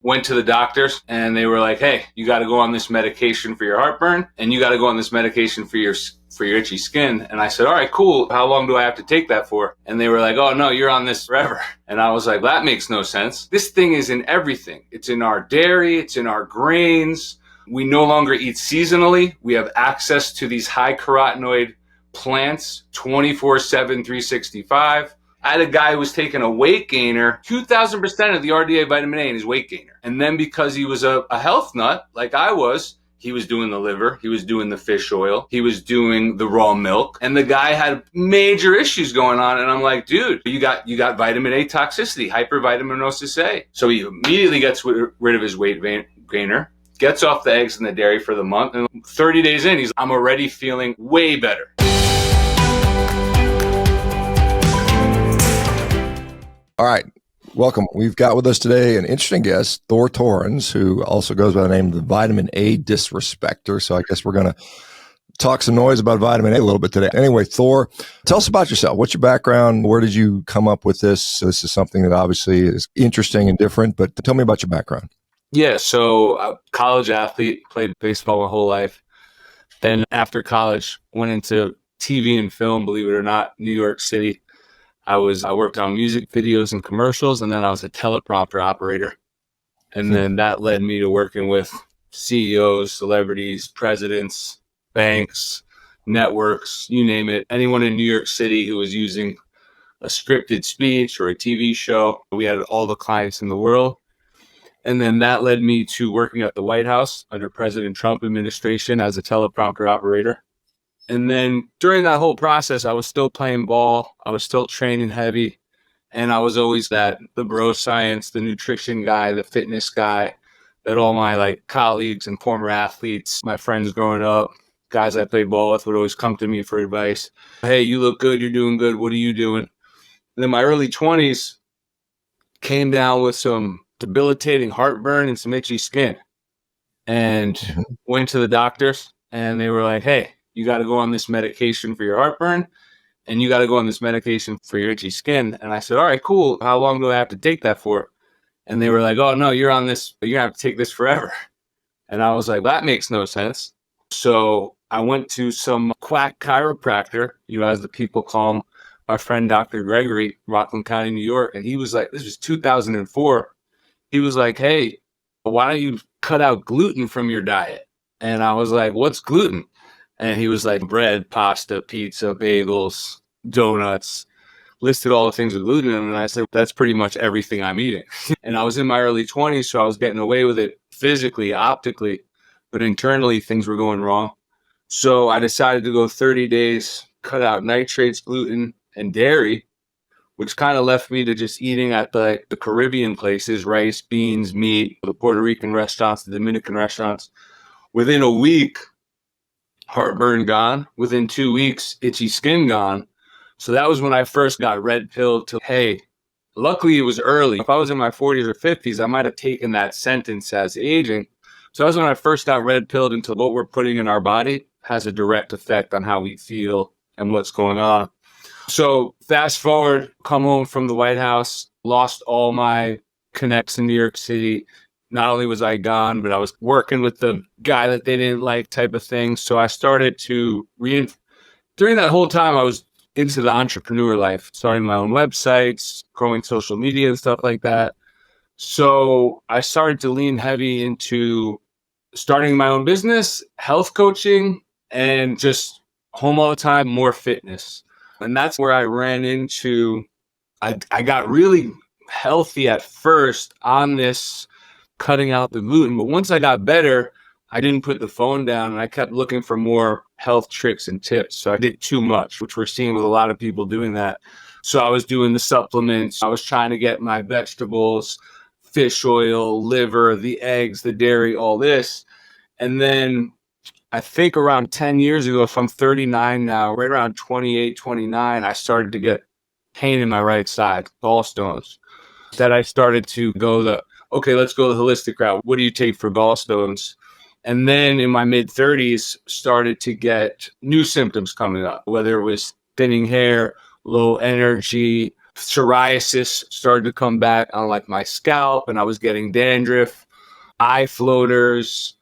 went to the doctors and they were like, hey, you got to go on this medication for your heartburn and you got to go on this medication for your itchy skin. And I said, all right, cool. How long do I have to take that for? And they were like, oh no, you're on this forever. And I was like, that makes no sense. This thing is in everything. It's in our dairy. It's in our grains. We no longer eat seasonally. We have access to these high carotenoid plants 24/7, 365. I had a guy who was taking a weight gainer, 2,000% of the RDA vitamin A in his weight gainer. And then because he was a health nut, like I was, he was doing the liver, he was doing the fish oil, he was doing the raw milk, and the guy had major issues going on. And I'm like, dude, you got vitamin A toxicity, hypervitaminosis A. So he immediately gets rid of his weight gainer, gets off the eggs and the dairy for the month, and 30 days in, I'm already feeling way better. All right. Welcome. We've got with us today an interesting guest, Thor Torrens, who also goes by the name of the Vitamin A Disrespecter. So I guess we're going to talk some noise about vitamin A a little bit today. Anyway, Thor, tell us about yourself. What's your background? Where did you come up with this? This is something that obviously is interesting and different, but tell me about your background. Yeah, so college athlete, played baseball my whole life. Then after college, went into TV and film, believe it or not, New York City. I worked on music videos and commercials, and then I was a teleprompter operator. And then that led me to working with CEOs, celebrities, presidents, banks, networks, you name it. Anyone in New York City who was using a scripted speech or a TV show, we had all the clients in the world. And then that led me to working at the White House under President Trump administration as a teleprompter operator. And then during that whole process, I was still playing ball. I was still training heavy. And I was always the bro science, the nutrition guy, the fitness guy that all my colleagues and former athletes, my friends growing up, guys I played ball with would always come to me for advice. Hey, you look good. You're doing good. What are you doing? And in my early 20s, came down with some debilitating heartburn and some itchy skin. And went to the doctors and they were like, hey, you got to go on this medication for your heartburn and you got to go on this medication for your itchy skin. And I said, all right, cool. How long do I have to take that for? And they were like, oh no, you're on this, you're gonna have to take this forever. And I was like, that makes no sense. So I went to some quack chiropractor, as the people call him, my friend, Dr. Gregory, Rockland County, New York. And he was like, this was 2004. He was like, hey, why don't you cut out gluten from your diet? And I was like, what's gluten? And he was like, bread, pasta, pizza, bagels, donuts, listed all the things with gluten in them. And I said, that's pretty much everything I'm eating. And I was in my early 20s, so I was getting away with it physically, optically, but internally things were going wrong. So I decided to go 30 days, cut out nitrates, gluten, and dairy, which kind of left me to just eating at the Caribbean places, rice, beans, meat, the Puerto Rican restaurants, the Dominican restaurants. Within a week, heartburn gone. Within 2 weeks, itchy skin gone. So that was when I first got red pilled to, hey, luckily it was early. If I was in my 40s or 50s, I might have taken that sentence as aging. So that was when I first got red pilled into what we're putting in our body has a direct effect on how we feel and what's going on. So fast forward, come home from the White House, lost all my connects in New York City. Not only was I gone, but I was working with the guy that they didn't like type of thing. So I started to during that whole time, I was into the entrepreneur life, starting my own websites, growing social media and stuff like that. So I started to lean heavy into starting my own business, health coaching, and just home all the time, more fitness. And that's where I ran into, I got really healthy at first on this cutting out the gluten. But once I got better, I didn't put the phone down and I kept looking for more health tricks and tips. So I did too much, which we're seeing with a lot of people doing that. So I was doing the supplements. I was trying to get my vegetables, fish oil, liver, the eggs, the dairy, all this. And then I think around 10 years ago, if I'm 39 now, right around 28, 29, I started to get pain in my right side, gallstones. That I started to go okay, let's go the holistic route. What do you take for gallstones? And then in my mid-30s, started to get new symptoms coming up, whether it was thinning hair, low energy, Psoriasis started to come back on like my scalp, and I was getting dandruff, eye floaters,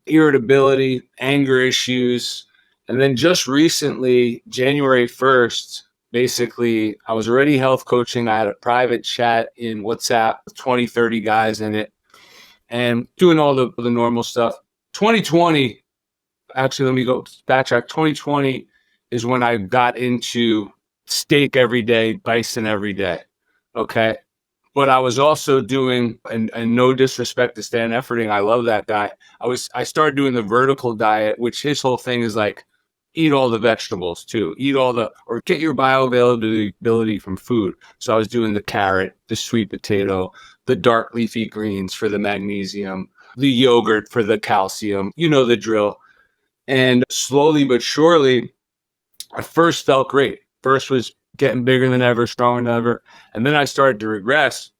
irritability, anger issues. And then just recently, January 1st, basically, I was already health coaching. I had a private chat in WhatsApp with 20, 30 guys in it and doing all the normal stuff. 2020, actually, let me go backtrack. 2020 is when I got into steak every day, bison every day. Okay. But I was also doing, and no disrespect to Stan Efferding, I love that guy. I started doing the vertical diet, which his whole thing is like, eat all the vegetables too, or get your bioavailability from food. So I was doing the carrot, the sweet potato, the dark leafy greens for the magnesium, the yogurt for the calcium, you know the drill. And slowly but surely, I first felt great. First was getting bigger than ever, stronger than ever. And then I started to regress.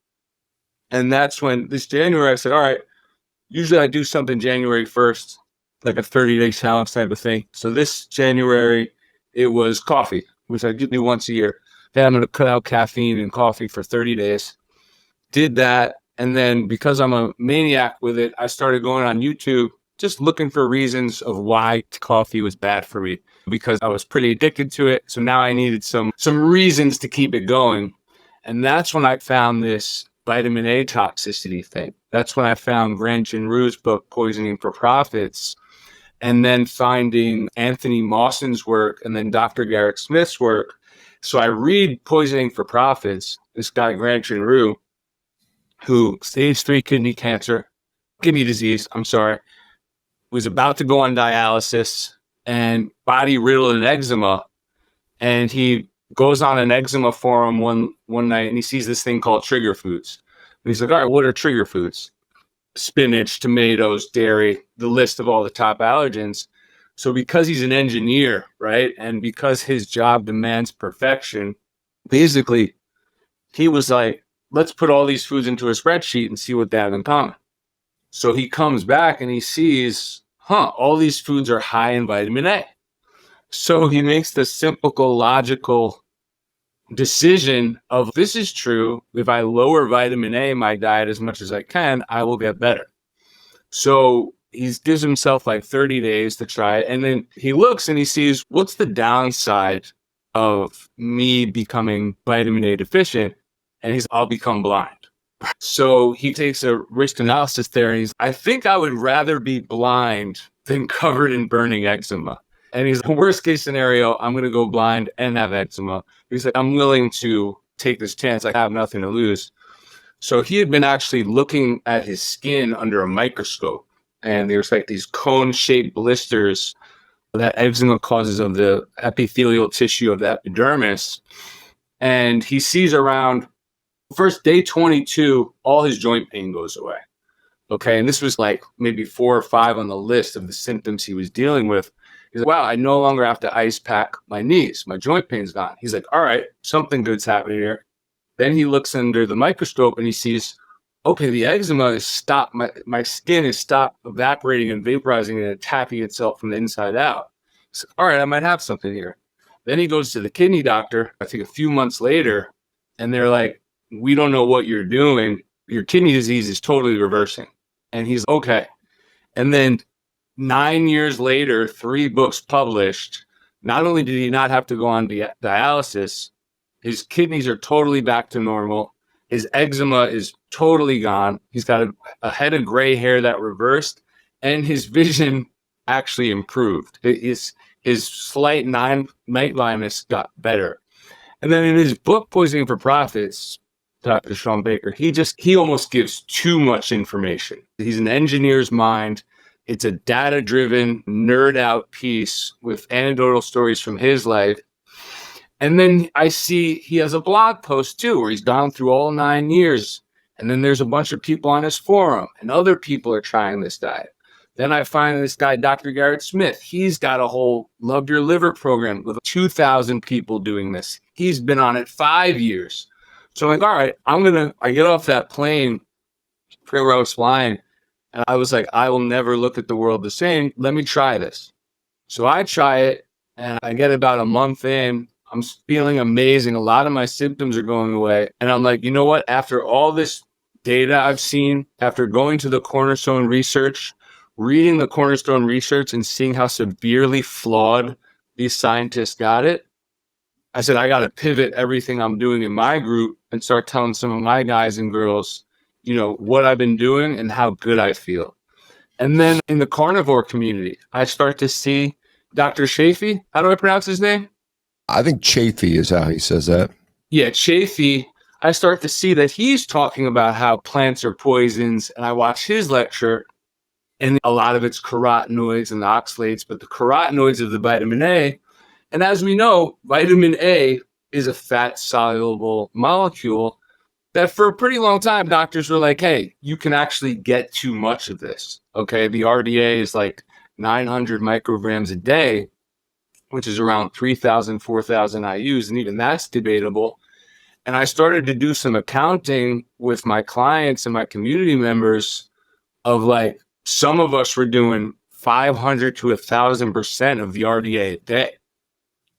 And that's when this January I said, all right, usually I do something January 1st, like a 30-day challenge type of thing. So this January, it was coffee, which I do once a year. Then I'm going to cut out caffeine and coffee for 30 days. Did that. And then because I'm a maniac with it, I started going on YouTube, just looking for reasons of why coffee was bad for me, because I was pretty addicted to it. So now I needed some reasons to keep it going. And that's when I found this vitamin A toxicity thing. That's when I found Gretchen Rue's book, Poisoning for Profits, and then finding Anthony Mawson's work and then Dr. Garrett Smith's work. So I read Poisoning for Profits, this guy, Gretchen Rue, who stage 3 kidney disease, was about to go on dialysis and body riddled in eczema. And he goes on an eczema forum one night and he sees this thing called trigger foods. And he's like, all right, what are trigger foods? Spinach, tomatoes, dairy, the list of all the top allergens. So because he's an engineer, right, and because his job demands perfection, basically he was like, let's put all these foods into a spreadsheet and see what they have in common. So he comes back and he sees, all these foods are high in vitamin A. So he makes the simple, logical decision of, this is true. If I lower vitamin A in my diet as much as I can, I will get better. So he gives himself like 30 days to try it. And then he looks and he sees, what's the downside of me becoming vitamin A deficient? And I'll become blind. So he takes a risk analysis there and I think I would rather be blind than covered in burning eczema. And he's the worst case scenario, I'm going to go blind and have eczema. He's like, I'm willing to take this chance. I have nothing to lose. So he had been actually looking at his skin under a microscope. And there's like these cone-shaped blisters that eczema causes of the epithelial tissue of the epidermis. And he sees around first day 22, all his joint pain goes away. Okay. And this was like maybe 4 or 5 on the list of the symptoms he was dealing with. He's like, wow, I no longer have to ice pack my knees. My joint pain's gone. He's like, all right, something good's happening here. Then he looks under the microscope and he sees, okay, the eczema is stopped. My skin is stopped evaporating and vaporizing and attacking itself from the inside out. So, all right, I might have something here. Then he goes to the kidney doctor, I think a few months later, and they're like, we don't know what you're doing. Your kidney disease is totally reversing. And he's okay. And then 9 years later, 3 books published. Not only did he not have to go on dialysis, his kidneys are totally back to normal. His eczema is totally gone. He's got a head of gray hair that reversed, and his vision actually improved. His slight night blindness got better. And then in his book, Poisoning for Profits, Dr. ShawnBaker, he almost gives too much information. He's an engineer's mind. It's a data-driven, nerd-out piece with anecdotal stories from his life. And then I see he has a blog post too, where he's gone through all 9 years. And then there's a bunch of people on his forum, and other people are trying this diet. Then I find this guy, Dr. Garrett Smith. He's got a whole Love Your Liver program with 2,000 people doing this. He's been on it 5 years. So I'm like, all right, I get off that plane, where I was flying, and I was like, I will never look at the world the same. Let me try this. So I try it, and I get about a month in. I'm feeling amazing. A lot of my symptoms are going away. And I'm like, you know what? After all this data I've seen, after going to the Cornerstone research, reading the Cornerstone research and seeing how severely flawed these scientists got it, I said, I got to pivot everything I'm doing in my group and start telling some of my guys and girls, what I've been doing and how good I feel. And then in the carnivore community, I start to see Dr. Chafee. How do I pronounce his name? I think Chafee is how he says that. Yeah, Chafee. I start to see that he's talking about how plants are poisons, and I watch his lecture, and a lot of it's carotenoids and oxalates, but the carotenoids of the vitamin A. And as we know, vitamin A is a fat-soluble molecule that for a pretty long time, doctors were like, hey, you can actually get too much of this. Okay, the RDA is like 900 micrograms a day, which is around 3,000, 4,000 IUs, and even that's debatable. And I started to do some accounting with my clients and my community members of like, some of us were doing 500 to 1,000% of the RDA a day.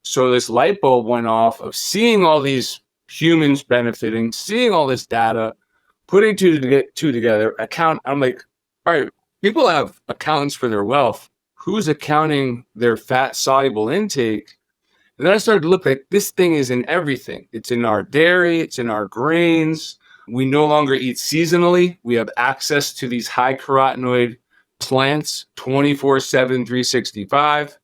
So this light bulb went off of seeing all these humans benefiting, seeing all this data, putting two together, I'm like, all right, people have accountants for their wealth. Who's accounting their fat soluble intake? And then I started to look like this thing is in everything. It's in our dairy, it's in our grains. We no longer eat seasonally. We have access to these high carotenoid plants 24/7, 365.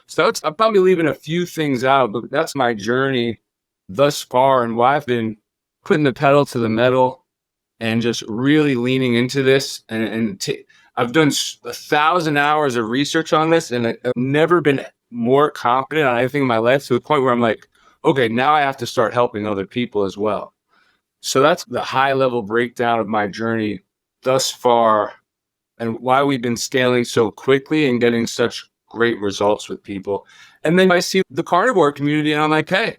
So I'm probably leaving a few things out, but that's my journey thus far and why I've been putting the pedal to the metal and just really leaning into this. I've done 1,000 hours of research on this, and I've never been more confident on anything in my life to the point where I'm like, okay, now I have to start helping other people as well. So that's the high level breakdown of my journey thus far and why we've been scaling so quickly and getting such great results with people. And then I see the carnivore community and I'm like, hey,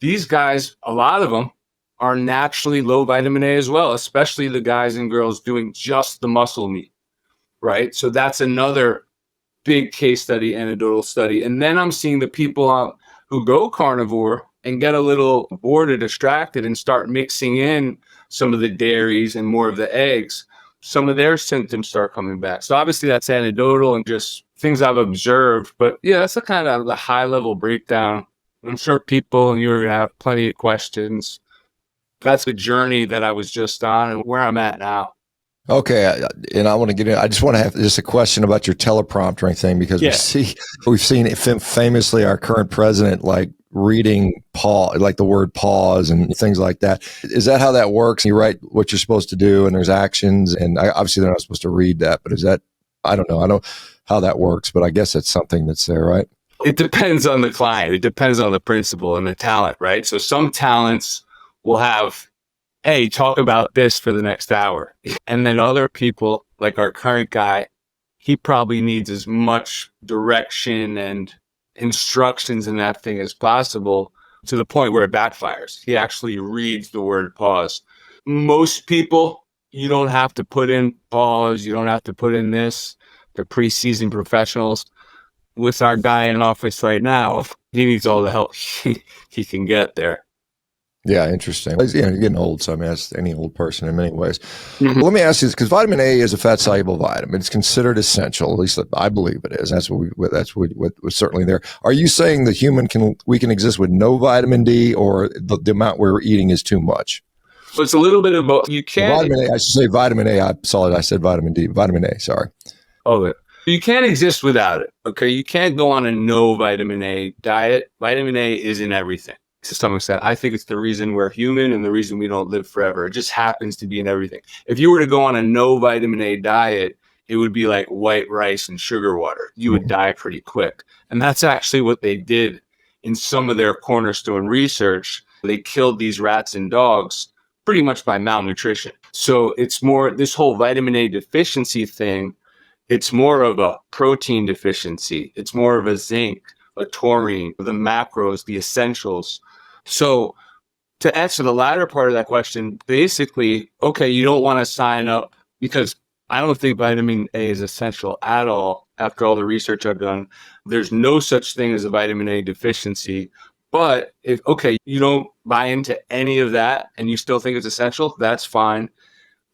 these guys, a lot of them are naturally low vitamin A as well, especially the guys and girls doing just the muscle meat, right? So that's another big case study, anecdotal study. And then I'm seeing the people who go carnivore and get a little bored or distracted and start mixing in some of the dairies and more of the eggs. Some of their symptoms start coming back. So obviously that's anecdotal and just things I've observed. But yeah, that's the kind of the high level breakdown. I'm sure people and you're going to have plenty of questions. That's the journey that I was just on and where I'm at now. Okay, and I want to get in. I just want to have just a question about your telepromptering thing because we've seen it famously our current president like reading like the word pause and things like that. Is that how that works? You write what you're supposed to do, and there's actions, and obviously they're not supposed to read that. But is that? I don't know. I don't know how that works, but I guess it's something that's there, right? It depends on the client. It depends on the principal and the talent, right? So some talents will have, hey, talk about this for the next hour. And then other people, like our current guy, he probably needs as much direction and instructions in that thing as possible to the point where it backfires. He actually reads the word pause. Most people, you don't have to put in pause. You don't have to put in this. They're pre-seasoned professionals. With our guy in office right now, he needs all the help he can get there. Yeah, interesting. You're getting old, so I mean, that's any old person in many ways. Mm-hmm. Well, let me ask you this, because vitamin A is a fat-soluble vitamin. It's considered essential, at least I believe it is. That's what was certainly there. Are you saying the we can exist with no vitamin D, or the amount we're eating is too much? So it's a little bit of both. You can't. Vitamin A, I should say vitamin A. I said vitamin D. Vitamin A, sorry. Oh, you can't exist without it, okay? You can't go on a no vitamin A diet. Vitamin A is in everything. To some extent, I think it's the reason we're human and the reason we don't live forever. It just happens to be in everything. If you were to go on a no vitamin A diet, it would be like white rice and sugar water. You would die pretty quick. And that's actually what they did in some of their cornerstone research. They killed these rats and dogs pretty much by malnutrition. So it's more this whole vitamin A deficiency thing. It's more of a protein deficiency. It's more of a zinc, a taurine, the macros, the essentials. So to answer the latter part of that question, basically, okay, you don't want to sign up because I don't think vitamin A is essential at all. After all the research I've done, there's no such thing as a vitamin A deficiency. But if, okay, you don't buy into any of that and you still think it's essential, that's fine.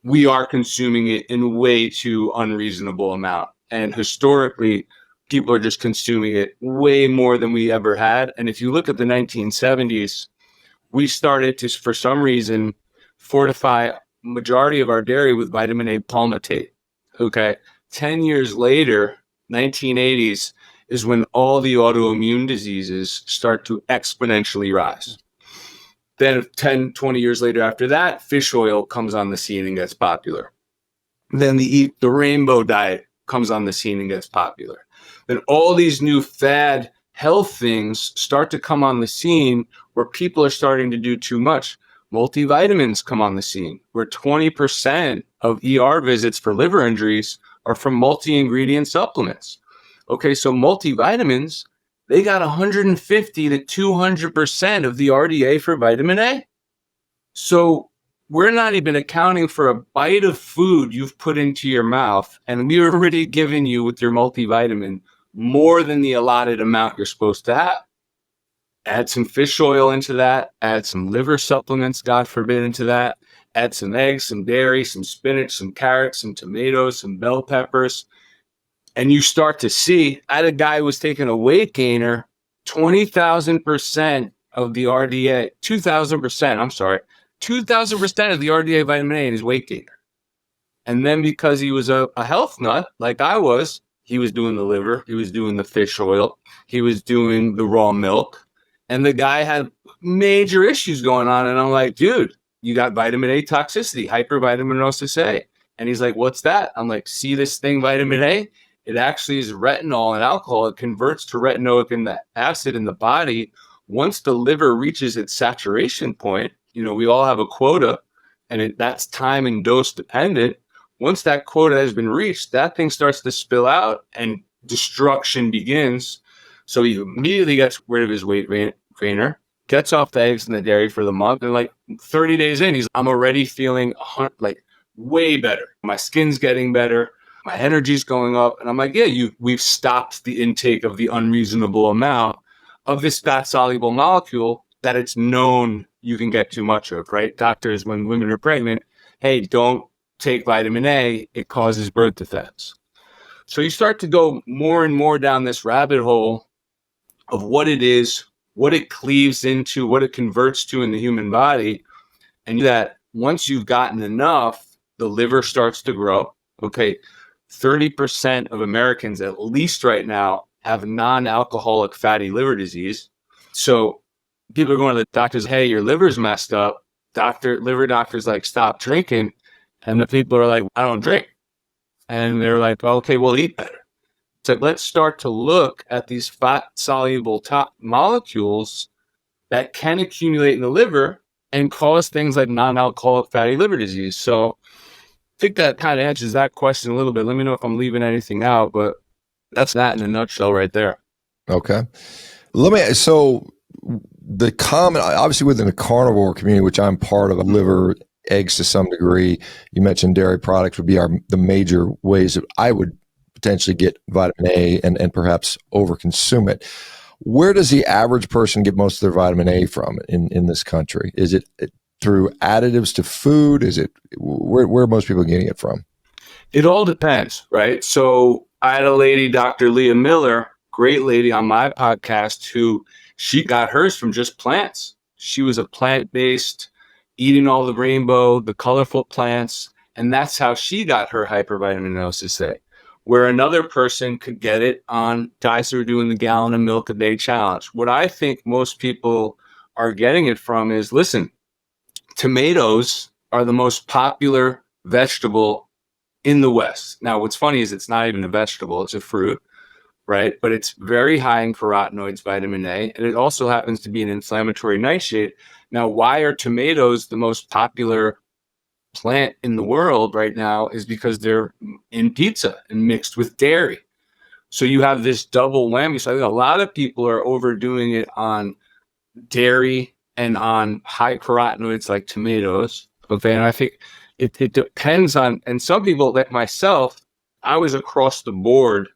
We are consuming it in way too unreasonable amount. And historically, people are just consuming it way more than we ever had. And if you look at the 1970s, we started to, for some reason, fortify majority of our dairy with vitamin A palmitate. Okay. 10 years later, 1980s, is when all the autoimmune diseases start to exponentially rise. Then 10, 20 years later after that, fish oil comes on the scene and gets popular. Then the rainbow diet comes on the scene and gets popular. Then all these new fad health things start to come on the scene where people are starting to do too much. Multivitamins come on the scene where 20% of ER visits for liver injuries are from multi-ingredient supplements. Okay, so multivitamins, they got 150 to 200% of the RDA for vitamin A. So we're not even accounting for a bite of food you've put into your mouth, and we're already giving you with your multivitamin more than the allotted amount you're supposed to have. Add some fish oil into that, add some liver supplements, God forbid, into that, add some eggs, some dairy, some spinach, some carrots, some tomatoes, some bell peppers. And you start to see, I had a guy who was taking a weight gainer, 20,000% of the RDA, 2,000%, I'm sorry, 2,000% of the RDA vitamin A in his weight gainer. And then because he was a health nut, like I was, he was doing the liver, he was doing the fish oil, he was doing the raw milk. And the guy had major issues going on. And I'm like, dude, you got vitamin A toxicity, hypervitaminosis A. And he's like, what's that? I'm like, see this thing, vitamin A? It actually is retinol and alcohol. It converts to retinoic acid in the body. Once the liver reaches its saturation point, we all have a quota, and that's time and dose dependent. Once that quota has been reached, that thing starts to spill out and destruction begins. So he immediately gets rid of his weight gainer, gets off the eggs and the dairy for the month, and like 30 days in, I'm already feeling like way better. My skin's getting better. My energy's going up. And I'm like, yeah, we've stopped the intake of the unreasonable amount of this fat-soluble molecule that it's known you can get too much of, right? Doctors, when women are pregnant, hey, don't take vitamin A. It causes birth defects. So you start to go more and more down this rabbit hole of what it is, what it cleaves into, what it converts to in the human body. And that once you've gotten enough, the liver starts to grow. Okay, 30% of Americans, at least right now, have non-alcoholic fatty liver disease. So people are going to the doctors, hey, your liver's messed up. Liver doctor's like, stop drinking. And the people are like, I don't drink. And they're like, well, okay, we'll eat better. So let's start to look at these fat-soluble molecules that can accumulate in the liver and cause things like non-alcoholic fatty liver disease. So I think that kind of answers that question a little bit. Let me know if I'm leaving anything out, but that's that in a nutshell right there. Okay. So the common, obviously within the carnivore community, which I'm part of, liver, eggs to some degree, you mentioned dairy products would be the major ways that I would potentially get vitamin A and perhaps overconsume it. Where does the average person get most of their vitamin A from in this country? Is it through additives to food? Is it where are most people getting it from? It all depends, right? So I had a lady, Dr. Leah Miller, great lady on my podcast, who she got hers from just plants. She was a plant-based, eating all the rainbow, the colorful plants, and that's how she got her hypervitaminosis A. Where another person could get it on guys who are doing the gallon of milk a day challenge. What I think most people are getting it from is, listen, tomatoes are the most popular vegetable in the West. Now, what's funny is it's not even a vegetable, it's a fruit, right? But it's very high in carotenoids, vitamin A, and it also happens to be an inflammatory nightshade. Now, why are tomatoes the most popular plant in the world right now is because they're in pizza and mixed with dairy. So you have this double whammy. So I think a lot of people are overdoing it on dairy and on high carotenoids like tomatoes. Okay, and I think it depends on, and some people like myself, I was across the board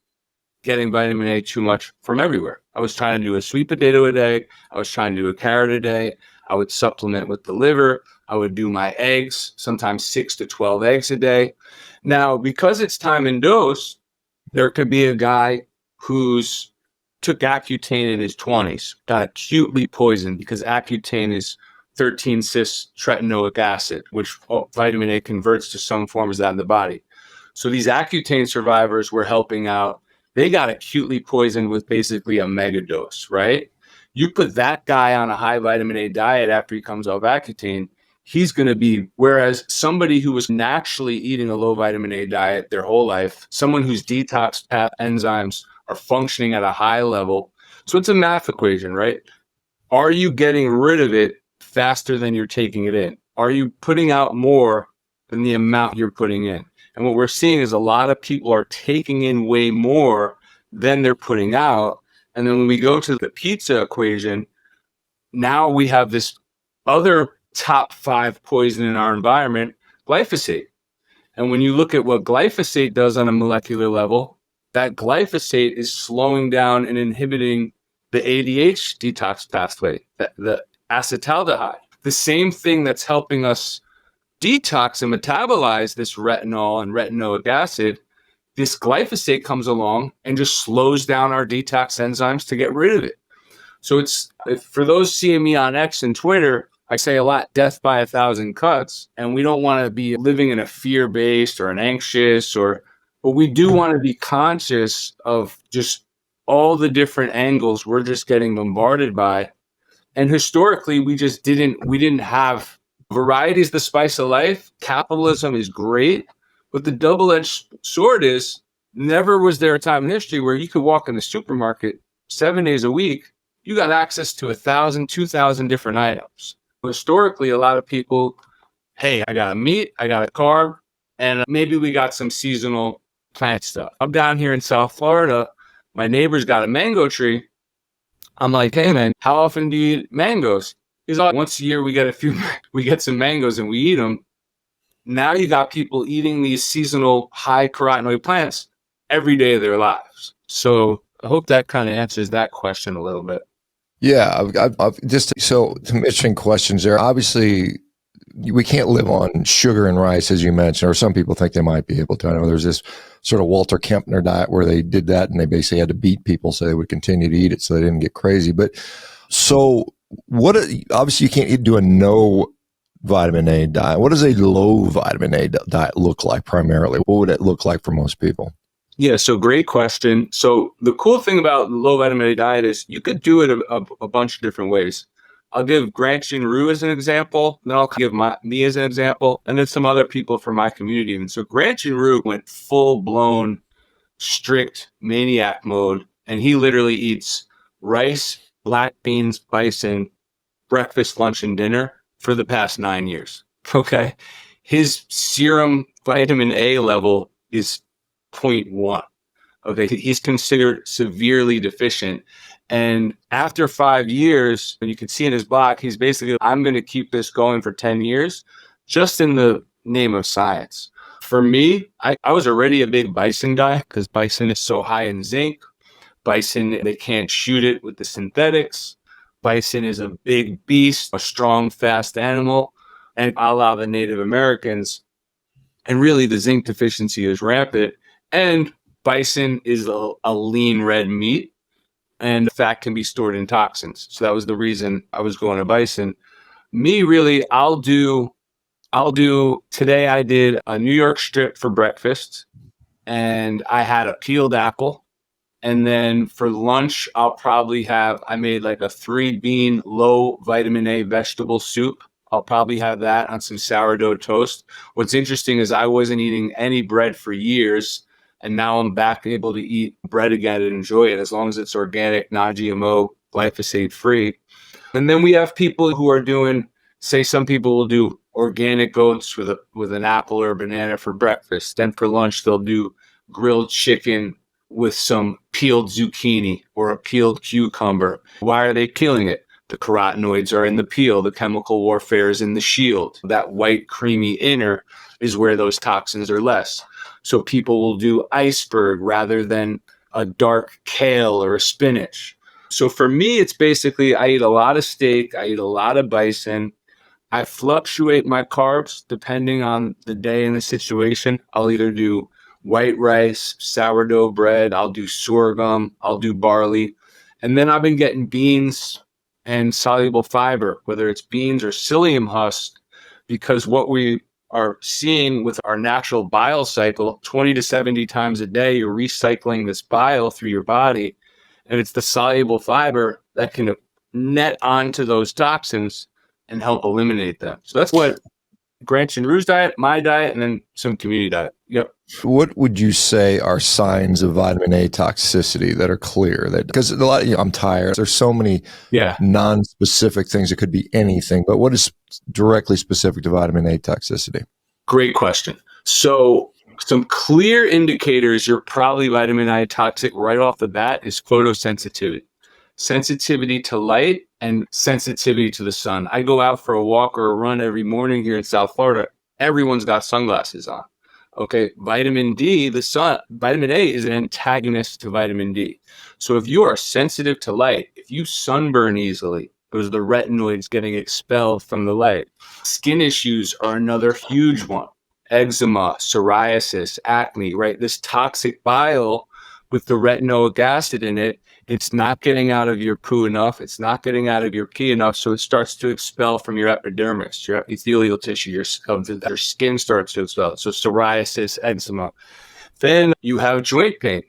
getting vitamin A too much from everywhere. I was trying to do a sweet potato a day. I was trying to do a carrot a day. I would supplement with the liver. I would do my eggs, sometimes 6 to 12 eggs a day. Now, because it's time and dose, there could be a guy who's took Accutane in his 20s, got acutely poisoned because Accutane is 13-cis tretinoic acid, which vitamin A converts to some forms out of the body. So these Accutane survivors were helping out. They got acutely poisoned with basically a mega dose, right? You put that guy on a high vitamin A diet after he comes off Accutane, he's going to be, whereas somebody who was naturally eating a low vitamin A diet their whole life, someone whose detox enzymes are functioning at a high level. So it's a math equation, right? Are you getting rid of it faster than you're taking it in? Are you putting out more than the amount you're putting in? And what we're seeing is a lot of people are taking in way more than they're putting out. And then when we go to the pizza equation, now we have this other top 5 poison in our environment, glyphosate. And when you look at what glyphosate does on a molecular level, that glyphosate is slowing down and inhibiting the ADH detox pathway, the acetaldehyde, the same thing that's helping us detox and metabolize this retinol and retinoic acid. This glyphosate comes along and just slows down our detox enzymes to get rid of it. So it's, for those seeing me on X and Twitter, I say a lot, death by 1,000 cuts. And we don't want to be living in a fear-based or an anxious, but we do want to be conscious of just all the different angles we're just getting bombarded by. And historically, we didn't have variety is the spice of life. Capitalism is great, but the double-edged sword is never was there a time in history where you could walk in the supermarket 7 days a week. You got access to 1,000, 2,000 different items. Historically, a lot of people, hey, I got a meat, I got a carb, and maybe we got some seasonal plant stuff. I'm down here in South Florida. My neighbor's got a mango tree. I'm like, hey man, how often do you eat mangoes? He's like, once a year we get some mangoes and we eat them. Now you got people eating these seasonal high carotenoid plants every day of their lives. So I hope that kind of answers that question a little bit. Yeah, I've just some interesting questions there. Obviously, we can't live on sugar and rice, as you mentioned, or some people think they might be able to. I know there's this sort of Walter Kempner diet where they did that and they basically had to beat people so they would continue to eat it so they didn't get crazy. But so obviously you can't do a no vitamin A diet. What does a low vitamin A diet look like primarily? What would it look like for most people? Yeah, so great question. So the cool thing about the low vitamin A diet is you could do it a bunch of different ways. I'll give Grant Ginroux as an example, then I'll give me as an example, and then some other people from my community. And so Grant Ginroux went full-blown, strict maniac mode, and he literally eats rice, black beans, bison, breakfast, lunch, and dinner for the past 9 years. Okay? His serum vitamin A level is 0.1. Okay, he's considered severely deficient. And after 5 years, and you can see in his blog, he's basically, I'm going to keep this going for 10 years, just in the name of science. For me, I was already a big bison guy because bison is so high in zinc. Bison, they can't shoot it with the synthetics. Bison is a big beast, a strong, fast animal. And a la the Native Americans, and really the zinc deficiency is rampant. And bison is a lean red meat, and fat can be stored in toxins. So that was the reason I was going to bison. Me, really, I'll do, today I did a New York strip for breakfast, and I had a peeled apple. And then for lunch, I made like a 3-bean low vitamin A vegetable soup. I'll probably have that on some sourdough toast. What's interesting is I wasn't eating any bread for years, and now I'm back able to eat bread again and enjoy it as long as it's organic, non-GMO, glyphosate-free. And then we have people who are doing, say some people will do organic oats with an apple or a banana for breakfast. Then for lunch, they'll do grilled chicken with some peeled zucchini or a peeled cucumber. Why are they peeling it? The carotenoids are in the peel. The chemical warfare is in the shield. That white, creamy inner is where those toxins are less. So people will do iceberg rather than a dark kale or a spinach. So for me, it's basically I eat a lot of steak, I eat a lot of bison. I fluctuate my carbs depending on the day and the situation. I'll either do white rice, sourdough bread, I'll do sorghum, I'll do barley. And then I've been getting beans and soluble fiber, whether it's beans or psyllium husk, because what we are seeing with our natural bile cycle, 20 to 70 times a day, you're recycling this bile through your body. And it's the soluble fiber that can net onto those toxins and help eliminate them. So that's what Granch and Rue's diet, my diet, and then some community diet. Yep. What would you say are signs of vitamin A toxicity that are clear? That because a lot, I'm tired. There's so many non-specific things. It could be anything, but what is directly specific to vitamin A toxicity? Great question. So some clear indicators you're probably vitamin A toxic right off the bat is photosensitivity. Sensitivity to light and sensitivity to the sun. I go out for a walk or a run every morning here in South Florida. Everyone's got sunglasses on. Okay, vitamin D, the sun, vitamin A is an antagonist to vitamin D. So if you are sensitive to light, if you sunburn easily, because the retinoids getting expelled from the light. Skin issues are another huge one. Eczema, psoriasis, acne, right? This toxic bile with the retinoic acid in it, it's not getting out of your poo enough. It's not getting out of your pee enough. So it starts to expel from your epidermis, your epithelial tissue, your skin starts to expel. So psoriasis, eczema. Then you have joint pain.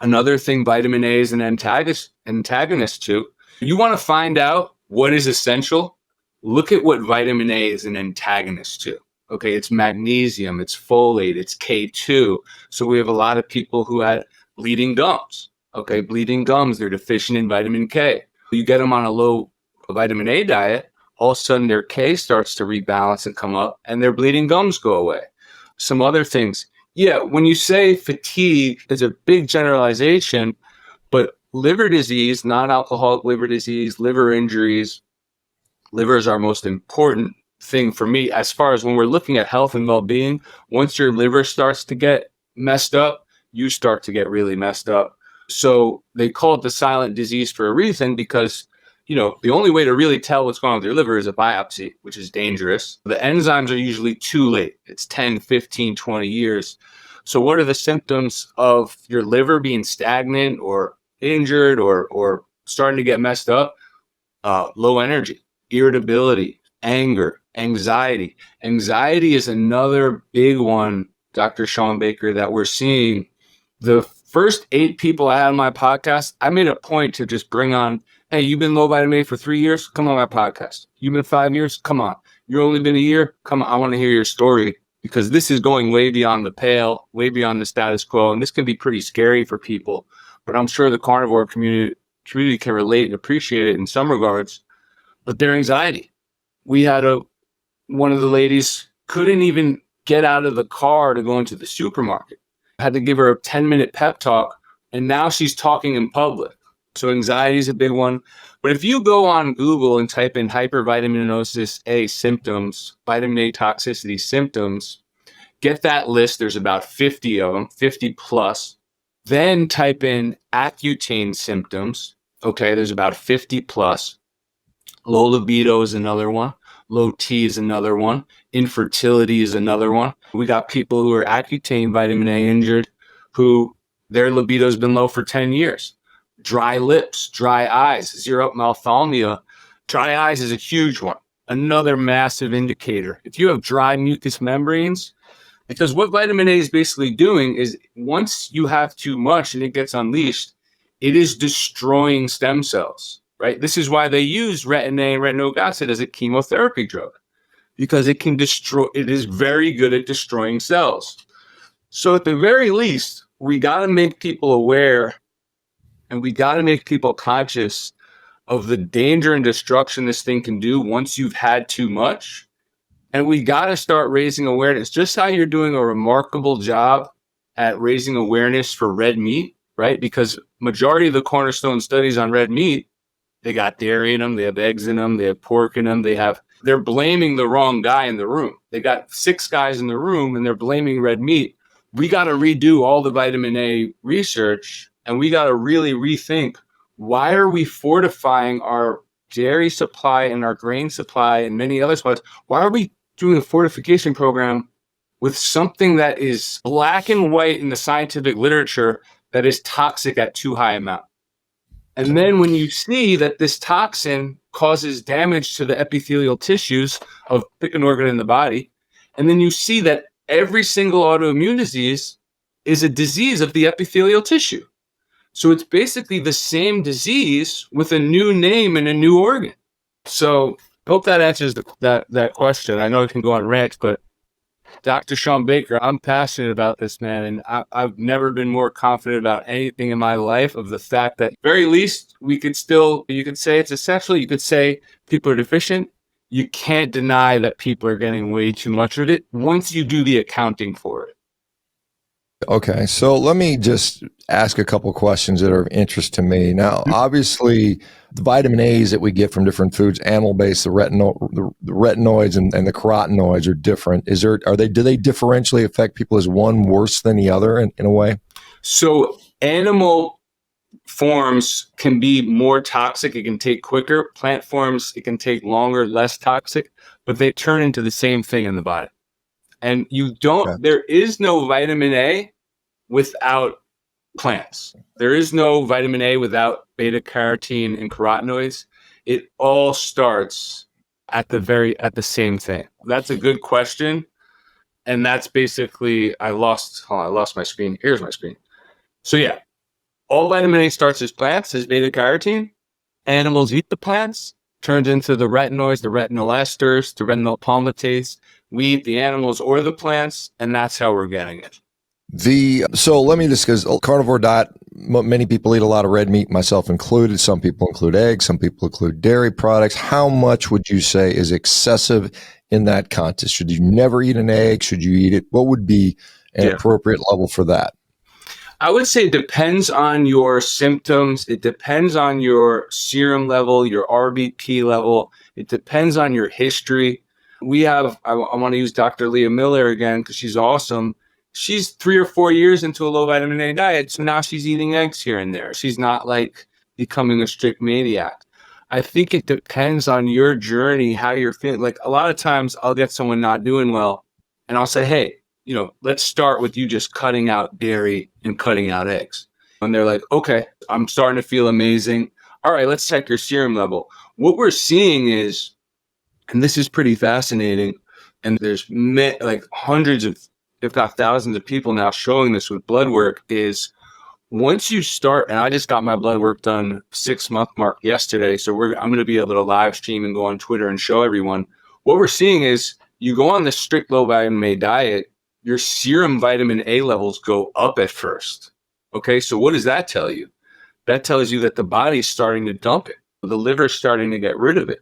Another thing vitamin A is an antagonist to. You want to find out what is essential? Look at what vitamin A is an antagonist to. Okay, it's magnesium, it's folate, it's K2. So we have a lot of people who had bleeding gums. Okay, bleeding gums, they're deficient in vitamin K. You get them on a low vitamin A diet, all of a sudden their K starts to rebalance and come up, and their bleeding gums go away. Some other things. Yeah, when you say fatigue, it's a big generalization, but liver disease, non-alcoholic liver disease, liver injuries, liver is our most important thing for me as far as when we're looking at health and well-being. Once your liver starts to get messed up, you start to get really messed up. So they call it the silent disease for a reason because, the only way to really tell what's going on with your liver is a biopsy, which is dangerous. The enzymes are usually too late. It's 10, 15, 20 years. So what are the symptoms of your liver being stagnant or injured or starting to get messed up? Low energy, irritability, anger, anxiety. Anxiety is another big one, Dr. ShawnBaker, that we're seeing. The first 8 people I had on my podcast, I made a point to just bring on, hey, you've been low vitamin A for 3 years? Come on my podcast. You've been 5 years? Come on. You've only been a year? Come on. I want to hear your story because this is going way beyond the pale, way beyond the status quo. And this can be pretty scary for people, but I'm sure the carnivore community can relate and appreciate it in some regards, but their anxiety. We had one of the ladies couldn't even get out of the car to go into the supermarket. I had to give her a 10-minute pep talk, and now she's talking in public. So anxiety is a big one. But if you go on Google and type in hypervitaminosis A symptoms, vitamin A toxicity symptoms, get that list. There's about 50 of them, 50 plus. Then type in Accutane symptoms. Okay, there's about 50 plus. Low libido is another one. Low T is another one. Infertility is another one. We got people who are Accutane vitamin A injured who their libido has been low for 10 years. Dry lips, dry eyes, xerophthalmia. Dry eyes is a huge one. Another massive indicator. If you have dry mucous membranes, because what vitamin A is basically doing is once you have too much and it gets unleashed, it is destroying stem cells. Right? This is why they use retin A and retinoic acid as a chemotherapy drug, because it is very good at destroying cells. So at the very least, we got to make people aware and we got to make people conscious of the danger and destruction this thing can do once you've had too much. And we got to start raising awareness, just how you're doing a remarkable job at raising awareness for red meat, right? Because majority of the cornerstone studies on red meat, they got dairy in them, they have eggs in them, they have pork in them, they're blaming the wrong guy in the room. They got 6 guys in the room and they're blaming red meat. We got to redo all the vitamin A research and we got to really rethink why are we fortifying our dairy supply and our grain supply and many other supplies? Why are we doing a fortification program with something that is black and white in the scientific literature that is toxic at too high amount? And then when you see that this toxin causes damage to the epithelial tissues of pick an organ in the body, and then you see that every single autoimmune disease is a disease of the epithelial tissue. So it's basically the same disease with a new name and a new organ. So I hope that answers that question. I know it can go on rants, but Dr. ShawnBaker, I'm passionate about this, man, and I've never been more confident about anything in my life of the fact that very least you could say it's essential. You could say people are deficient. You can't deny that people are getting way too much of it once you do the accounting for it. Okay, so let me just ask a couple questions that are of interest to me. Now, obviously, the vitamin A's that we get from different foods, animal-based, the retinoids and the carotenoids are different. Do they differentially affect people? Is one worse than the other in a way? So animal forms can be more toxic. It can take quicker. Plant forms, it can take longer, less toxic, but they turn into the same thing in the body. And there is no vitamin A without plants. There is no vitamin A without beta carotene and carotenoids. It all starts at the same thing. That's a good question. And that's basically, I lost my screen. Here's my screen. So yeah, all vitamin A starts as plants, as beta carotene. Animals eat the plants, turns into the retinoids, the retinol esters, the retinol palmitase. We eat the animals or the plants, and that's how we're getting it. So let me discuss carnivore diet. Many people eat a lot of red meat, myself included. Some people include eggs. Some people include dairy products. How much would you say is excessive in that context? Should you never eat an egg? Should you eat it? What would be an appropriate level for that? I would say it depends on your symptoms. It depends on your serum level, your RBP level. It depends on your history. I want to use Dr. Leah Miller again because she's awesome. She's 3 or 4 years into a low vitamin A diet, so now she's eating eggs here and there. She's not like becoming a strict maniac. I think it depends on your journey, how you're feeling. Like a lot of times I'll get someone not doing well and I'll say, hey, let's start with you just cutting out dairy and cutting out eggs. And they're like, okay, I'm starting to feel amazing. All right, let's check your serum level. What we're seeing is, and this is pretty fascinating, and there's hundreds of, if not thousands of people now showing this with blood work, is once you start, and I just got my blood work done 6-month mark yesterday, so I'm going to be able to live stream and go on Twitter and show everyone. What we're seeing is you go on the strict low vitamin A diet, your serum vitamin A levels go up at first. Okay, so what does that tell you? That tells you that the body's starting to dump it. The liver's starting to get rid of it.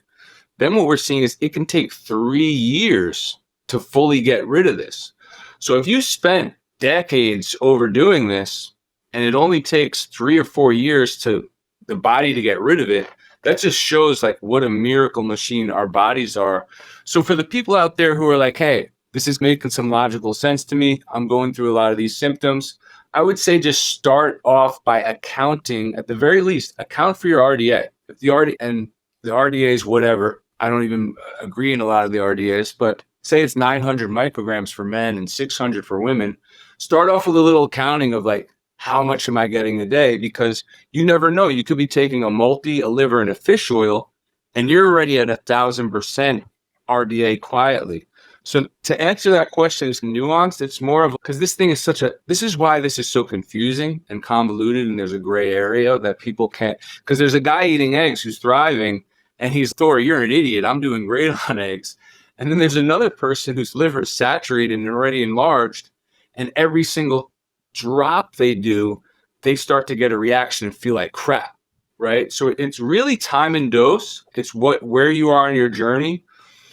Then what we're seeing is it can take 3 years to fully get rid of this. So if you spent decades overdoing this and it only takes 3 or 4 years to the body to get rid of it, that just shows like what a miracle machine our bodies are. So for the people out there who are like, hey, this is making some logical sense to me, I'm going through a lot of these symptoms, I would say just start off by accounting, at the very least, account for your RDA. If the RDA is whatever, I don't even agree in a lot of the RDAs, but say it's 900 micrograms for men and 600 for women, start off with a little accounting of like, how much am I getting a day? Because you never know. You could be taking a multi, a liver, and a fish oil, and you're already at 1,000% RDA quietly. So to answer that question is nuanced. It's more of, because this is why this is so confusing and convoluted, and there's a gray area that people can't, because there's a guy eating eggs who's thriving, and he's, Thor, you're an idiot. I'm doing great on eggs. And then there's another person whose liver is saturated and already enlarged, and every single drop they do, they start to get a reaction and feel like crap, right? So it's really time and dose. It's where you are in your journey.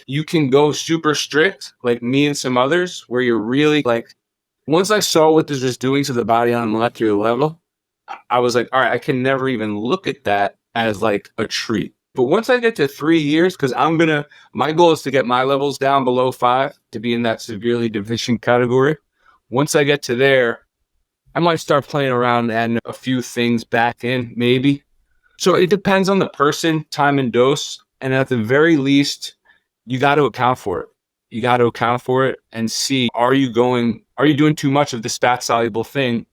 You can go super strict, like me and some others, where you're really like, once I saw what this was doing to the body on a molecular level, I was like, all right, I can never even look at that as like a treat. But once I get to 3 years, because my goal is to get my levels down below 5 to be in that severely deficient category. Once I get to there, I might start playing around and adding a few things back in, maybe. So it depends on the person, time and dose. And at the very least, you got to account for it. You got to account for it and see, are you doing too much of this fat soluble thing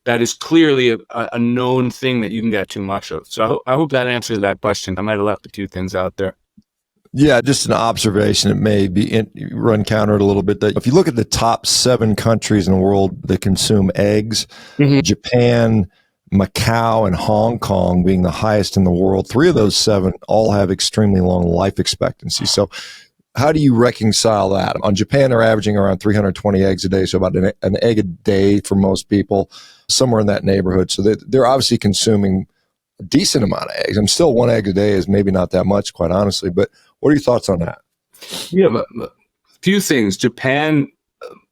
that is clearly a known thing that you can get too much of? So I hope that answers that question. I might have left a few things out there. Yeah, just an observation. It may be run counter a little bit. That if you look at the top 7 countries in the world that consume eggs, Japan, Macau, and Hong Kong being the highest in the world, 3 of those 7 all have extremely long life expectancy. So how do you reconcile that? On Japan, they're averaging around 320 eggs a day, so about an egg a day for most people, somewhere in that neighborhood. So they're obviously consuming a decent amount of eggs. And still, 1 egg a day is maybe not that much, quite honestly. But what are your thoughts on that? Yeah, but a few things. Japan,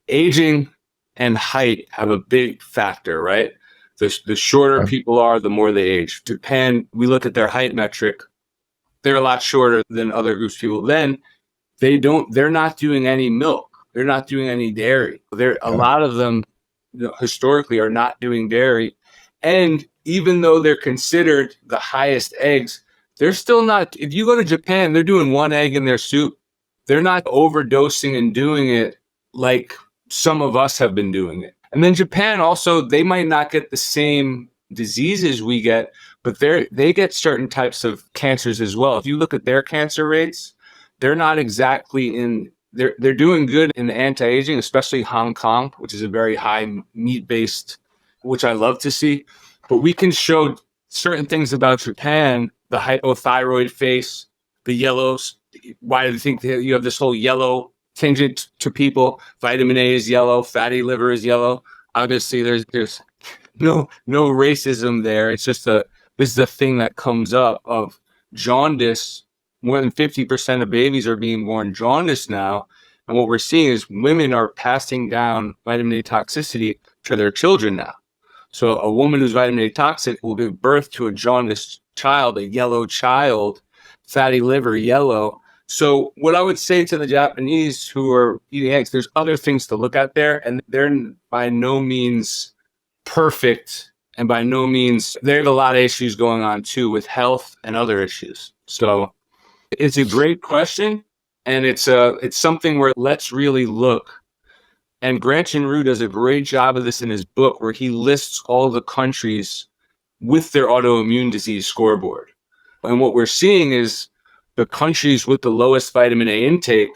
aging and height have a big factor, right? The shorter people are, the more they age. Japan, we look at their height metric, they're a lot shorter than other groups of people. Then they're not doing any milk. They're not doing any dairy. A lot of them, historically, are not doing dairy. And even though they're considered the highest eggs, they're still not. If you go to Japan, they're doing 1 egg in their soup. They're not overdosing and doing it like some of us have been doing it. And then Japan also, they might not get the same diseases we get, but they get certain types of cancers as well. If you look at their cancer rates, they're not exactly they're doing good in the anti-aging, especially Hong Kong, which is a very high meat-based, which I love to see. But we can show certain things about Japan, the hypothyroid face, the yellows. Why do you think you have this whole yellow tinge to people? Vitamin A is yellow, fatty liver is yellow. Obviously, there's no racism there. It's just this is a thing that comes up of jaundice. More than 50% of babies are being born jaundiced now. And what we're seeing is women are passing down vitamin A toxicity to their children now. So a woman who's vitamin A toxic will give birth to a jaundiced child, a yellow child, fatty liver, yellow. So what I would say to the Japanese who are eating eggs, there's other things to look at there, and they're by no means perfect, and by no means, they have a lot of issues going on too with health and other issues. So it's a great question, and it's something where let's really look. And Gretchen Rue does a great job of this in his book, where he lists all the countries with their autoimmune disease scoreboard. And what we're seeing is the countries with the lowest vitamin A intake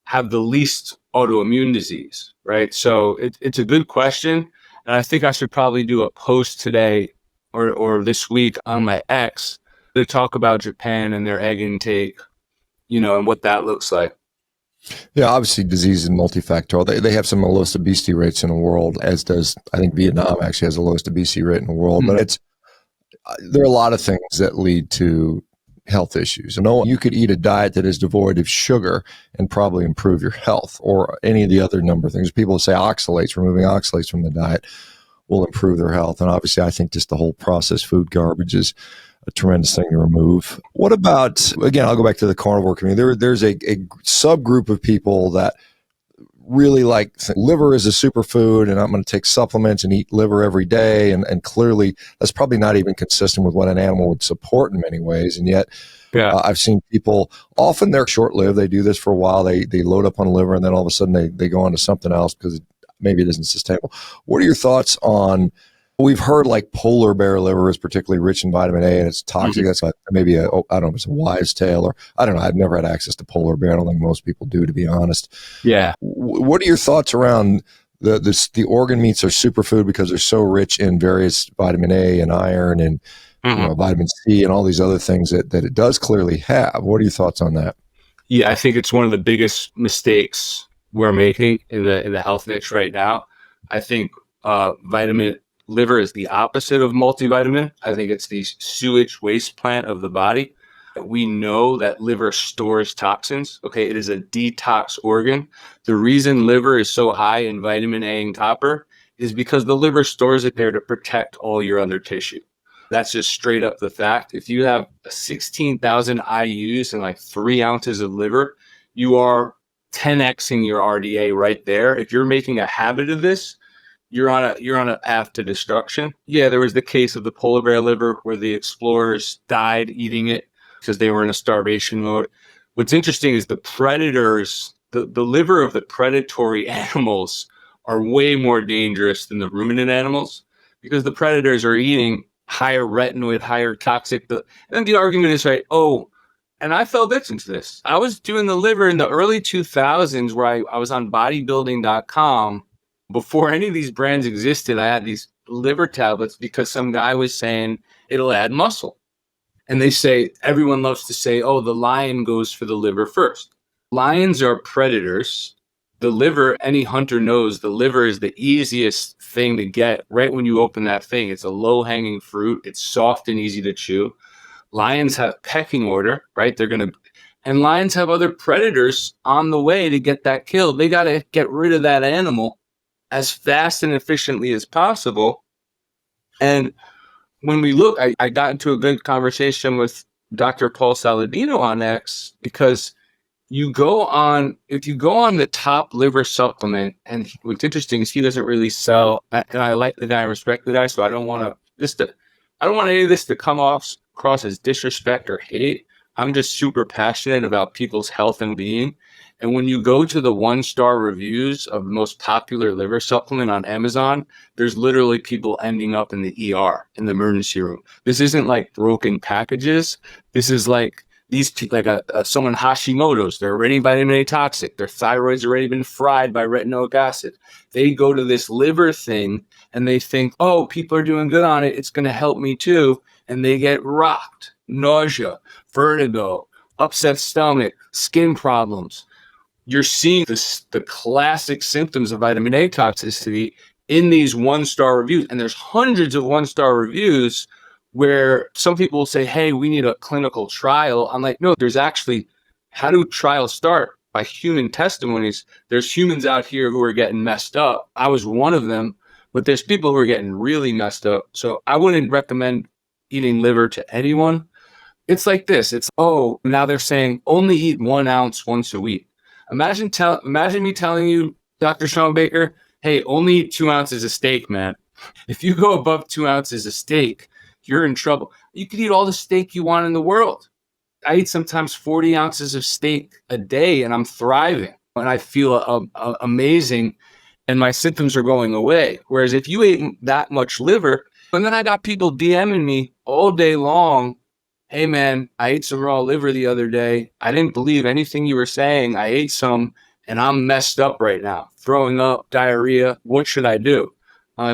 have the least autoimmune disease, right? So it's a good question. And I think I should probably do a post today or this week on my X to talk about Japan and their egg intake, and what that looks like. Yeah, obviously disease is multifactorial. They have some of the lowest obesity rates in the world, as does, I think, Vietnam actually has the lowest obesity rate in the world. Mm-hmm. But there are a lot of things that lead to health issues. You could eat a diet that is devoid of sugar and probably improve your health, or any of the other number of things. People say removing oxalates from the diet will improve their health. And obviously, I think just the whole processed food garbage is a tremendous thing to remove. What about, again, I'll go back to the carnivore community. There's a subgroup of people that really like liver is a superfood, and I'm going to take supplements and eat liver every day. And clearly, that's probably not even consistent with what an animal would support in many ways. And yet, I've seen people, often they're short-lived. They do this for a while. They load up on liver, and then all of a sudden they go on to something else because maybe it isn't sustainable. What are your thoughts on, we've heard like polar bear liver is particularly rich in vitamin A and it's toxic. Mm-hmm. That's like maybe I don't know if it's a wise tale, or I don't know. I've never had access to polar bear. I don't think most people do, to be honest. Yeah. What are your thoughts around the organ meats are superfood because they're so rich in various vitamin A and iron and vitamin C and all these other things that it does clearly have? What are your thoughts on that? Yeah, I think it's one of the biggest mistakes we're making in the health niche right now. I think liver is the opposite of multivitamin. I think it's the sewage waste plant of the body. We know that liver stores toxins. Okay, it is a detox organ. The reason liver is so high in vitamin A and copper is because the liver stores it there to protect all your other tissue. That's just straight up the fact. If you have 16,000 IUs and like 3 ounces of liver, you are 10xing your RDA right there. If you're making a habit of this, you're on a path to destruction. Yeah, there was the case of the polar bear liver where the explorers died eating it because they were in a starvation mode. What's interesting is the predators, the liver of the predatory animals are way more dangerous than the ruminant animals because the predators are eating higher retinoid, higher toxic. And then the argument is, right, oh, and I fell victim to this. I was doing the liver in the early 2000s where I was on bodybuilding.com. Before any of these brands existed, I had these liver tablets because some guy was saying it'll add muscle. And they say, everyone loves to say, oh, the lion goes for the liver first. Lions are predators. The liver, any hunter knows, the liver is the easiest thing to get right when you open that thing. It's a low-hanging fruit. It's soft and easy to chew. Lions have pecking order, right? And lions have other predators on the way to get that killed. They got to get rid of that animal as fast and efficiently as possible. And when we look, I got into a good conversation with Dr. Paul Saladino on X because if you go on the top liver supplement, and what's interesting is he doesn't really sell, and I like the guy, I respect the guy, so I don't want any of this to come across as disrespect or hate. I'm just super passionate about people's health and being. And when you go to the 1-star reviews of the most popular liver supplement on Amazon, there's literally people ending up in the ER, in the emergency room. This isn't like broken packages. This is like someone Hashimoto's. They're already vitamin A toxic. Their thyroid's already been fried by retinoic acid. They go to this liver thing and they think, oh, people are doing good on it. It's going to help me too. And they get rocked. Nausea, vertigo, upset stomach, skin problems. You're seeing the classic symptoms of vitamin A toxicity in these 1-star reviews. And there's hundreds of 1-star reviews where some people will say, hey, we need a clinical trial. I'm like, no, there's actually, how do trials start? By human testimonies. There's humans out here who are getting messed up. I was one of them, but there's people who are getting really messed up. So I wouldn't recommend eating liver to anyone. It's like this. Now they're saying only eat 1 ounce once a week. Imagine me telling you, Dr. ShawnBaker, hey, only eat 2 ounces of steak, man. If you go above 2 ounces of steak, you're in trouble. You could eat all the steak you want in the world. I eat sometimes 40 ounces of steak a day and I'm thriving and I feel amazing and my symptoms are going away. Whereas if you ate that much liver, and then I got people DMing me all day long, hey man, I ate some raw liver the other day. I didn't believe anything you were saying. I ate some and I'm messed up right now. Throwing up, diarrhea. What should I do?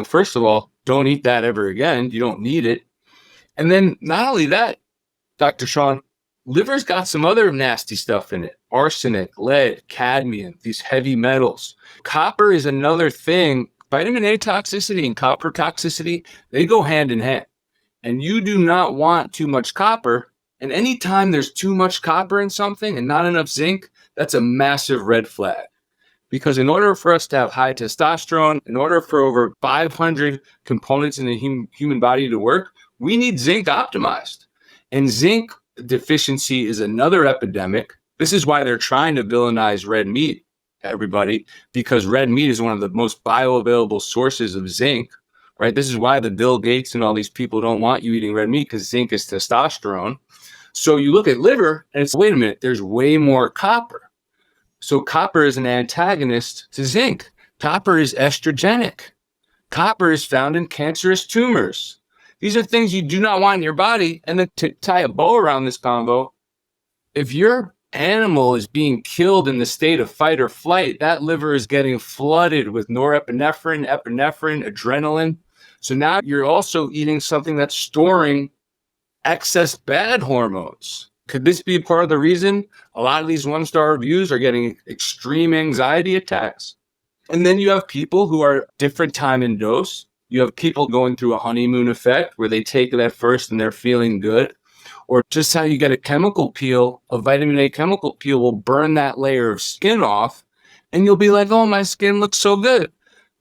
First of all, don't eat that ever again. You don't need it. And then not only that, Dr. Shawn, liver's got some other nasty stuff in it. Arsenic, lead, cadmium, these heavy metals. Copper is another thing. Vitamin A toxicity and copper toxicity, they go hand in hand. And you do not want too much copper. And anytime there's too much copper in something and not enough zinc, that's a massive red flag. Because in order for us to have high testosterone, in order for over 500 components in the human body to work, we need zinc optimized. And zinc deficiency is another epidemic. This is why they're trying to villainize red meat, everybody, because red meat is one of the most bioavailable sources of zinc, right? This is why the Bill Gates and all these people don't want you eating red meat, because zinc is testosterone. So you look at liver and it's, wait a minute, there's way more copper. So copper is an antagonist to zinc. Copper is estrogenic. Copper is found in cancerous tumors. These are things you do not want in your body. And then to tie a bow around this combo, if your animal is being killed in the state of fight or flight, that liver is getting flooded with norepinephrine, epinephrine, adrenaline. So now you're also eating something that's storing excess bad hormones. Could this be part of the reason a lot of these 1-star reviews are getting extreme anxiety attacks? And then you have people who are different time and dose. You have people going through a honeymoon effect where they take it at first and they're feeling good. Or just how you get a chemical peel, a vitamin A chemical peel will burn that layer of skin off and you'll be like, oh, my skin looks so good.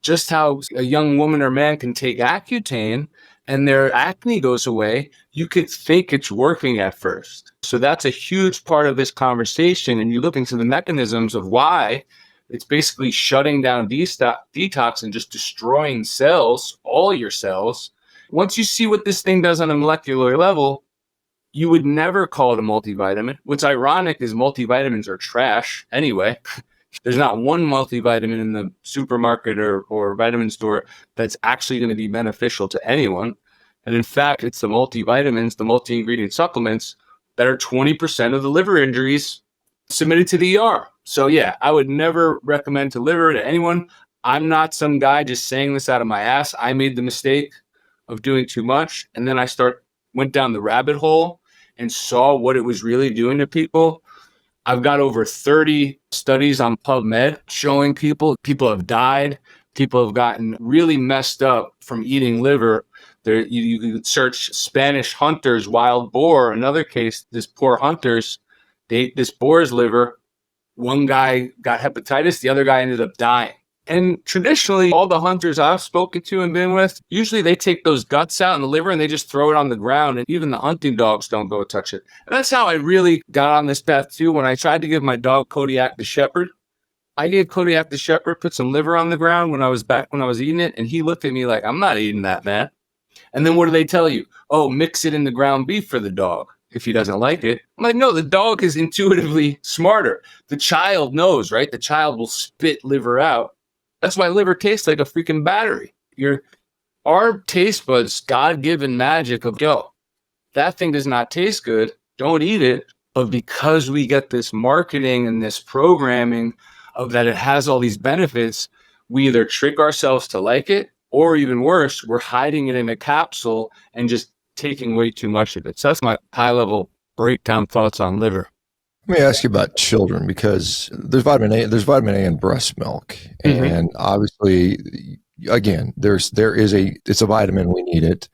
Just how a young woman or man can take Accutane and their acne goes away, you could think it's working at first. So that's a huge part of this conversation. And you look into the mechanisms of why It's basically shutting down detox and just destroying cells, all your cells. Once you see what this thing does on a molecular level, you would never call it a multivitamin. What's ironic is multivitamins are trash anyway. There's not one multivitamin in the supermarket or vitamin store that's actually going to be beneficial to anyone. And in fact, it's the multivitamins, the multi-ingredient supplements that are 20% of the liver injuries submitted to the ER. So yeah, I would never recommend to liver to anyone. I'm not some guy just saying this out of my ass. I made the mistake of doing too much. And then I went down the rabbit hole and saw what it was really doing to people. I've got over 30 studies on PubMed showing people have died. People have gotten really messed up from eating liver. You can search Spanish hunters, wild boar. Another case, this poor hunters, they ate this boar's liver. One guy got hepatitis. The other guy ended up dying. And traditionally, all the hunters I've spoken to and been with, usually they take those guts out and the liver and they just throw it on the ground. And even the hunting dogs don't go touch it. And that's how I really got on this path too. When I tried to give my dog Kodiak the Shepherd, I gave Kodiak the Shepherd, put some liver on the ground when I was eating it. And he looked at me like, I'm not eating that, man. And then what do they tell you? Oh, mix it in the ground beef for the dog if he doesn't like it. I'm like, no, the dog is intuitively smarter. The child knows, right? The child will spit liver out. That's why liver tastes like a freaking battery. Our taste buds, God-given magic of, that thing does not taste good. Don't eat it. But because we get this marketing and this programming of that it has all these benefits, we either trick ourselves to like it, or even worse, we're hiding it in a capsule and just taking way too much of it. So that's my high-level breakdown thoughts on liver. Let me ask you about children, because there's vitamin A in breast milk. Mm-hmm. And obviously, again, it's a vitamin, we need it.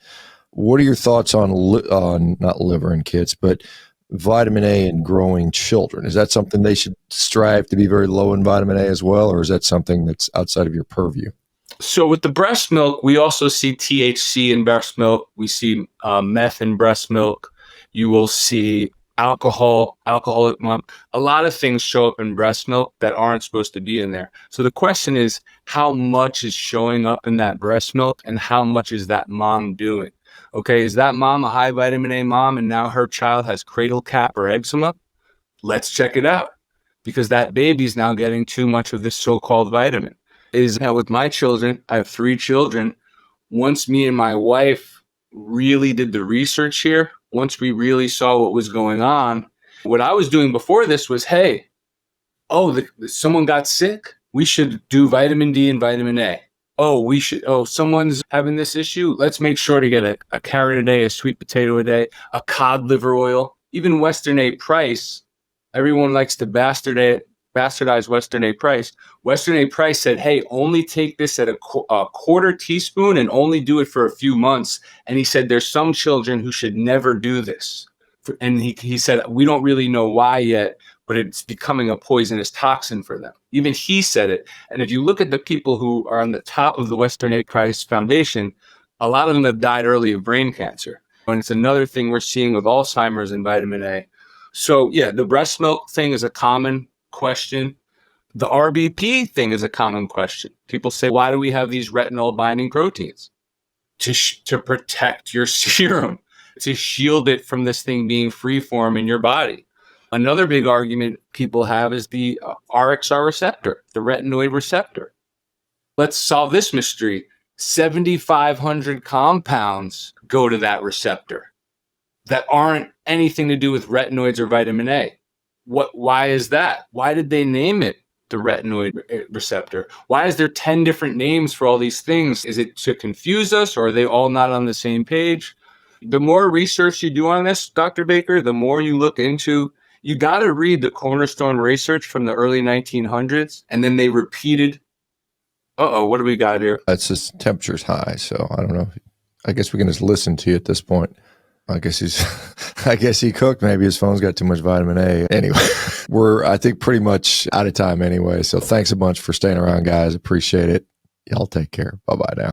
What are your thoughts on not liver in kids, but vitamin A in growing children? Is that something they should strive to be very low in vitamin A as well, or is that something that's outside of your purview? So with the breast milk, we also see THC in breast milk. We see meth in breast milk. You will see alcoholic milk. A lot of things show up in breast milk that aren't supposed to be in there. So the question is, how much is showing up in that breast milk and how much is that mom doing? Okay, is that mom a high vitamin A mom and now her child has cradle cap or eczema? Let's check it out, because that baby's now getting too much of this so-called vitamin. Now with my children, I have 3 children. Once me and my wife really did the research here, once we really saw what was going on, what I was doing before this was, hey, someone got sick. We should do vitamin D and vitamin A. Someone's having this issue. Let's make sure to get a carrot a day, a sweet potato a day, a cod liver oil, even Western A Price. Everyone likes to bastardize Western A Price. Western A Price said, hey, only take this at a quarter teaspoon and only do it for a few months. And he said, there's some children who should never do this. And he said, we don't really know why yet, but it's becoming a poisonous toxin for them. Even he said it. And if you look at the people who are on the top of the Western A Price Foundation, a lot of them have died early of brain cancer. And it's another thing we're seeing with Alzheimer's and vitamin A. So yeah, the breast milk thing is a common question. The RBP thing is a common question. People say, why do we have these retinol binding proteins? To protect your serum, to shield it from this thing being freeform in your body. Another big argument people have is the RXR receptor, the retinoid receptor. Let's solve this mystery. 7,500 compounds go to that receptor that aren't anything to do with retinoids or vitamin A. Why is that? Why did they name it the retinoid receptor? Why is there 10 different names for all these things? Is it to confuse us, or are they all not on the same page? The more research you do on this, Dr. Baker, the more you look into, you got to read the cornerstone research from the early 1900s, and then they repeated. What do we got here? It's just temperature's high, so I don't know. I guess we can just listen to you at this point. I guess he cooked. Maybe his phone's got too much vitamin A. Anyway, we're, I think, pretty much out of time anyway. So thanks a bunch for staying around, guys. Appreciate it. Y'all take care. Bye-bye now.